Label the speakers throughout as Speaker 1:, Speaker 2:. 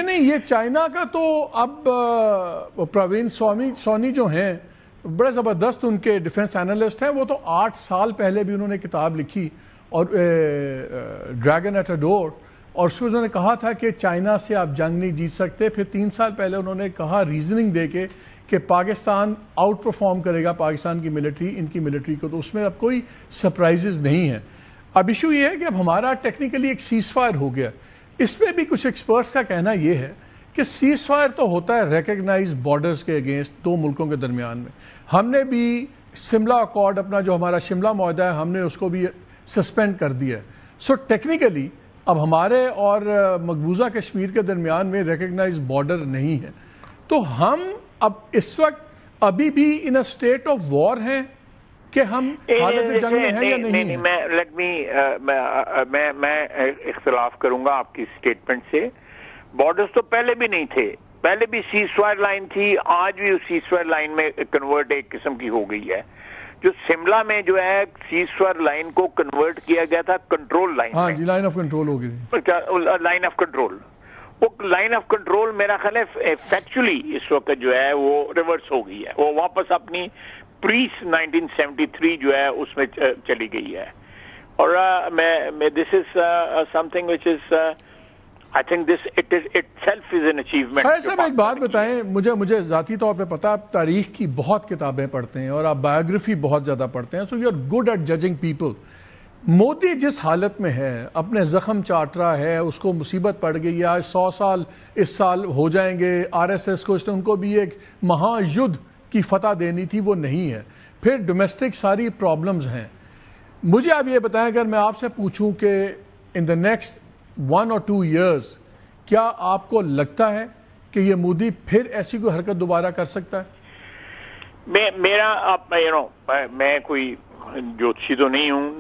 Speaker 1: نہیں یہ چائنا کا تو اب پروین سونی جو ہیں بڑے زبردست ان کے ڈیفنس اینالسٹ ہیں، وہ تو 8 سال پہلے بھی انہوں نے کتاب لکھی اور ڈریگن ایٹ اے ڈور، اور اس میں انہوں نے کہا تھا کہ چائنا سے آپ جنگ نہیں جیت سکتے. پھر 3 سال پہلے انہوں نے کہا ریزننگ دے کے کہ پاکستان آؤٹ پرفارم کرے گا پاکستان کی ملٹری ان کی ملٹری کو، تو اس میں اب کوئی سرپرائزز نہیں ہیں. اب ایشو یہ ہے کہ اب ہمارا ٹیکنیکلی ایک سیز فائر ہو گیا. اس میں بھی کچھ ایکسپرٹس کا کہنا یہ ہے کہ سیز فائر تو ہوتا ہے ریکگنائز بارڈرز کے اگینسٹ 2 ملکوں کے درمیان میں. ہم نے بھی شملہ اکارڈ اپنا جو ہمارا شملہ معاہدہ ہے ہم نے اس کو بھی سسپینڈ کر دیا ہے. سو ٹیکنیکلی اب ہمارے اور مقبوضہ کشمیر کے درمیان میں ریکگنائز بارڈر نہیں ہے، تو ہم اب اس وقت ابھی بھی ان اسٹیٹ آف وار ہیں کہ ہم حالت جنگ میں ہیں یا نہیں؟
Speaker 2: میں اختلاف کروں گا آپ کی سٹیٹمنٹ سے. بارڈرز تو پہلے بھی نہیں تھے، پہلے بھی سیز فائر لائن تھی، آج بھی اس سیز فائر لائن میں کنورٹ ایک قسم کی ہو گئی ہے. جو شملہ میں جو ہے سیز فائر لائن کو کنورٹ کیا گیا تھا کنٹرول لائن.
Speaker 1: ہاں جی، لائن آف کنٹرول ہو گئی،
Speaker 2: لائن آف کنٹرول. وہ لائن آف کنٹرول میرا خیال ہے فیکچولی اس وقت جو ہے وہ ریورس ہو گئی ہے، وہ واپس اپنی پریس 1973 جو ہے اس میں چلی گئی ہے. اور this is something which is I think this itself is an achievement.
Speaker 1: خیر صاحب ایک بات بتائیں، مجھے ذاتی طور پہ پتا آپ تاریخ کی بہت کتابیں پڑھتے ہیں اور آپ بایوگرافی بہت زیادہ پڑھتے ہیں، so you are good at judging people. Modi جس حالت میں ہے، اپنے زخم چاٹ رہا ہے، اس کو مصیبت پڑ گئی ہے، آج 100 سال اس سال ہو جائیں گے، RSS کو ان کو بھی ایک مہا یدھ کی فتح دینی تھی، وہ نہیں ہے. پھر ڈومیسٹک ساری پرابلمز ہیں. مجھے آپ یہ بتائیں اگر میں آپ سے پوچھوں کہ ان دا نیکسٹ 1 or 2 years کیا آپ کو لگتا ہے کہ یہ مودی پھر ایسی کوئی حرکت دوبارہ کر سکتا ہے؟
Speaker 2: میں کوئی جوتشی تو نہیں ہوں،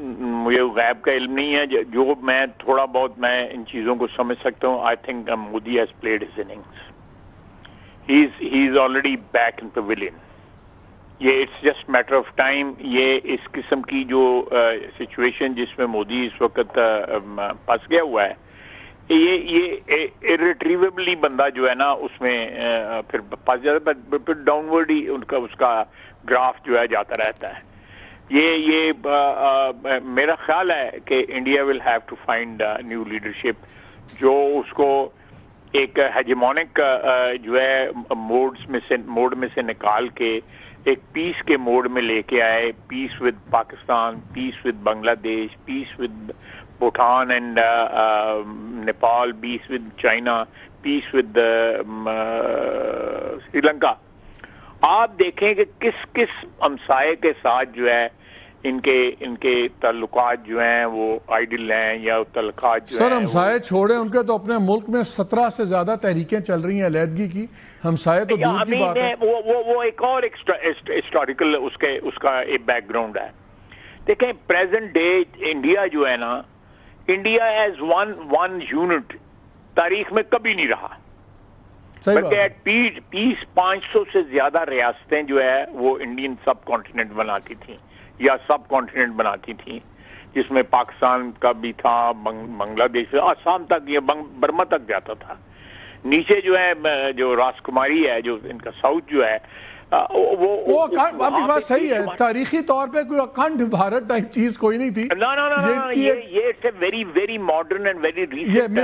Speaker 2: مجھے غیب کا علم نہیں ہے، جو میں تھوڑا بہت میں ان چیزوں کو سمجھ سکتا ہوں. I think Modi has played his innings, he is already back in pavilion. یہ it's just matter of time. یہ اس قسم کی جو سچویشن جس میں مودی اس وقت پھنس گیا ہوا ہے، یہ irretrievably بندہ جو ہے نا اس میں پھر پھنس جاتا ہے، پھر ڈاؤن ورڈ ہی اس کا گراف جو ہے جاتا رہتا ہے. یہ میرا خیال ہے کہ India will have to find new leadership جو اس کو ایک ہیجمونک جو ہے موڈ میں سے نکال کے ایک پیس کے موڈ میں لے کے آئے. Peace with Pakistan, peace with Bangladesh, peace with Bhutan and Nepal, peace with China, peace with Sri Lanka. آپ دیکھیں کہ کس ہمسائے کے ساتھ جو ہے ان کے تعلقات جو ہیں وہ آئیڈل ہیں یا تعلقات جو
Speaker 1: سر ہمسائے چھوڑیں، ان کے تو اپنے ملک میں 17 سے زیادہ تحریکیں چل رہی ہیں علیحدگی کی. ہمسائے تو دور کی بات ہے.
Speaker 2: وہ ایک اور ہسٹوریکل اس کا ایک بیک گراؤنڈ ہے. دیکھیں پریزنٹ ڈے انڈیا جو ہے نا، انڈیا ایز ون یونٹ تاریخ میں کبھی نہیں رہا. بلکہ ایٹ پیس 500 سے زیادہ ریاستیں جو ہے وہ انڈین سب کانٹیننٹ بناتی تھیں یا سب کانٹیننٹ بناتی تھیں، جس میں پاکستان کا بھی تھا، بنگلہ دیش سے آسام تک یا برما تک جاتا تھا. نیچے جو ہے جو راس کماری ہے جو ان کا ساؤتھ جو ہے
Speaker 1: وہ آپ کی بات صحیح ہے. تاریخی طور پہ کوئی اکھنڈ بھارت ٹائپ چیز کوئی نہیں تھی.
Speaker 2: یہ very very modern and very recent